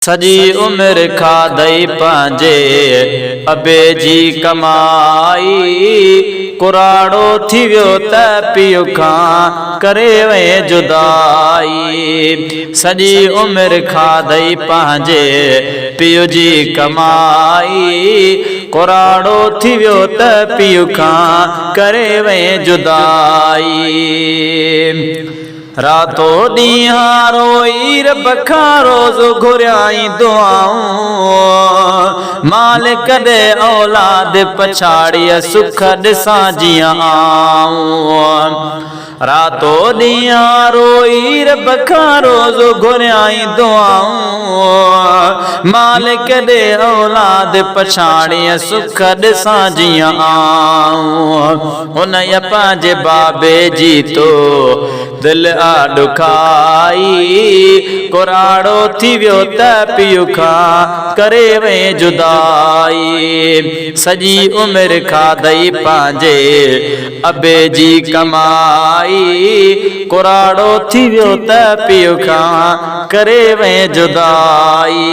सजी उम्र खाधई पंहिंजे अबे जी कमाई, कुराड़ो थी वियो त पीउ खां करे वई जुदाई। सजी उम्र खाधई पंहिंजे पीउ जी कमाई, कुराड़ो थी वियो त पीउ खां करे वई जुदाई। रातो ॾींहुं रोई रब खां रोज़ घुरियाई दुआऊं, मालिक ॾे औलाद पछाड़ीअ सुख ॾिसां जीअं आऊं। रातो ॾींहुं रोई रब खां रोज़ घुरियाई दुआऊं, मालिक ॾे औलाद पछाड़ीअ सुख ॾिसां जीअं आऊं। हुन पंहिंजे बाबे जी तो दिल ॾुखाई, कुराड़ो थी वियो त पीउ खां करे वई जुदाई। सजी उम्र खाधई पंहिंजे अबे जी कमाई, कुराड़ो थी वियो त पीउ खां करे वई जुदाई।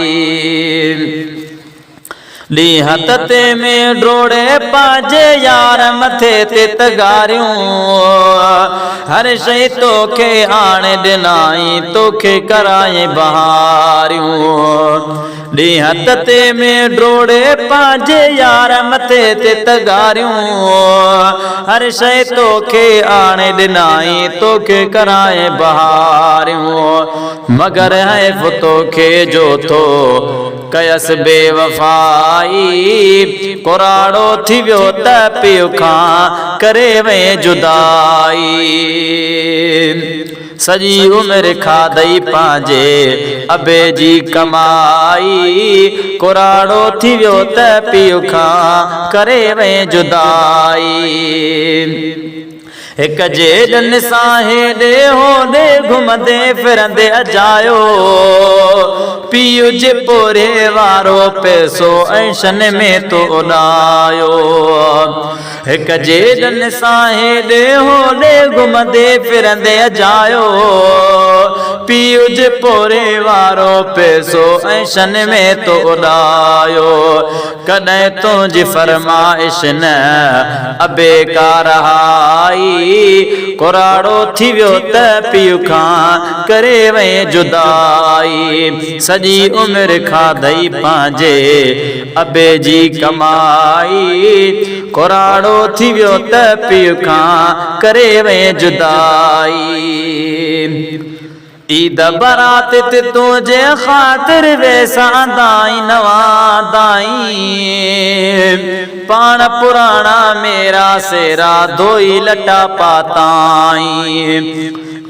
ॾींहं तते में ड्रोड़े पंहिंजे यार मथे ते तगारियूं, हर शइ तोखे आणे ॾिनाई तोखे कराए बहारियूं। ॾींहं तते में ड्रोड़े पंहिंजे यार मथे ते तगारियूं, हर शइ तोखे आणे ॾिनाई तोखे कराए बहारियूं। मगर हैफ़ तोखे जो थो कयस बेवफाई, कुराड़ो थी वियो त पीउ खां करे वई जुदाई। सजी उम्र खाधई पंहिंजे अबे जी कमाई, कुराड़ो थी वियो त पीउ खां करे वई जुदाई। हिक जेॾन सां हेॾे होॾे घुमंदे फिरंदे अजायो, पीउ जे पोरे वारो पैसो ऐशन में तो उॾायो। हिक जेॾन सां हेॾे होॾे घुमंदे फिरंदे अजायो, पीउ जे पोरे वारो पैसो ऐशन में तो उॾायो। कॾहिं तुंहिंजी फरमाइश न अबे का रहाई, कुराड़ो थी वियो त पीउ खां करे वई जुदाई। सजी उम्र खाधई पंहिंजे अबे जी कमाई, कुराड़ो थी वियो त पीउ खां करे वई जुदाई। ईद बरात ते तुंहिंजे ख़ातिर वेसांदाई नवादाई, पाण पुराणा मेरा सेरा धोई लटा पाताई।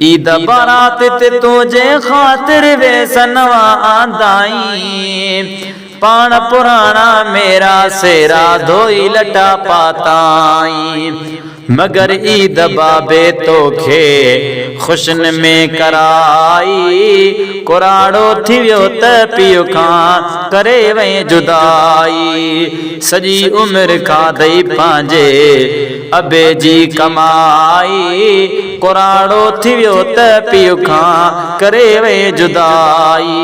ईद बरात ते तुंहिंजे ख़ातिर वेसनवा आंदाई, पाण पुराणा मेरा सेरा धोई लटा पाताई। मगर ईद बाबे तोखे खुशन में कराई, कुराड़ो थी वियो त पीउ खां करे वई जुदाई। सजी उम्र खाधई पंहिंजे अबे जी कमाई, कुराड़ो थी वियो त पीउ खां करे वई जुदाई।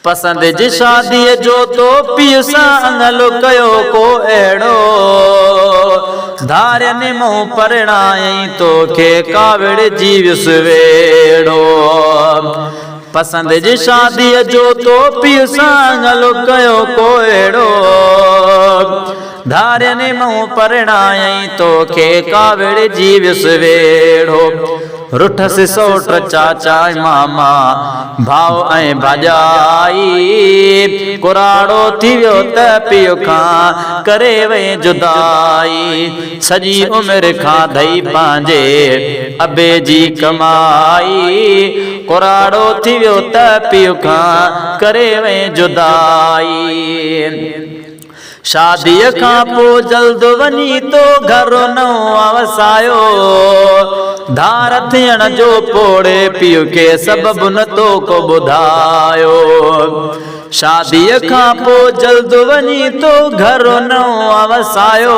पसंद जी शादीअ जो तो पीउ सां अंगलो कयो को अहिड़ो, धारनि मूं परणाई तोखे काविड़ जी विसवेड़ो। पसंद जी शादीअ जो तो पीउ सां अंगलो कयो को अहिड़ो, धारनि मूं परणाई तोखे काविड़ जी विसवेड़ो। रुठस सोट चाचा मामा भाव ऐं भाॼाई, कुराड़ो थी वियो त पीउ खां करे वई जुदाई। सजी उम्र खाधई पंहिंजे अबे जी कमाई, कुराड़ो थी वियो त पीउ खां करे वई जुदाई। शादीअ खां पोइ जल्द वञी तो घर नओं वसायो, धार थियण जो पोड़े पीउ खे सबबु न तो को ॿुधायो। शादीअ खां पोइ जल्द वञी तो घर नओं वसायो,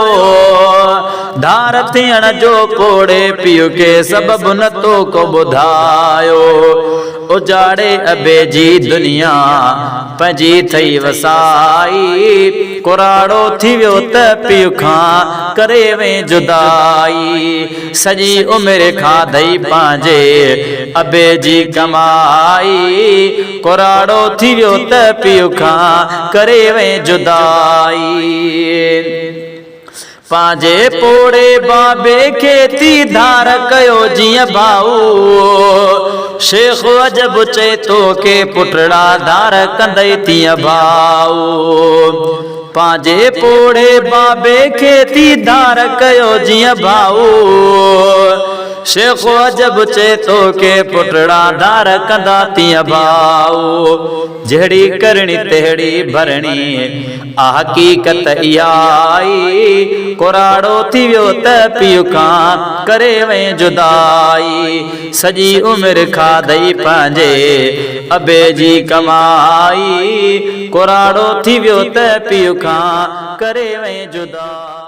धार थियण जो पोड़े पीउ खे सबबु न तो को ॿुधायो उजाड़े अबे जी दुनिया पंहिंजी थई वसाई कुराड़ो थी वियो त पीउ खां करे वे जुदाई सॼी उमिरि खाधई पंहिंजे अबे जी कमाई कुराड़ो थी वियो त पीउ खां करे वे जुदाई पंहिंजे पोड़े बाबे खे थी धार कयो जीअं भाऊ शेख अजब चए तो के पुटड़ा धार कंदई तीअं भाऊ पंहिंजे पोड़े बाबे खे थी धार कयो जीअं भाऊ शेख अजब चए तो के पुटड़ा धार कंदा तीअं भाऊ जहिड़ी करणी तहिड़ी भरणी आ हकीकत इहा आई कुराड़ो थी वियो त पीउ खां करे वे जुदाई सॼी उमिरि खाधई पंहिंजे अबे जी कमाई कुराड़ो थी वियो त पीउ खां करे वे जुदाई।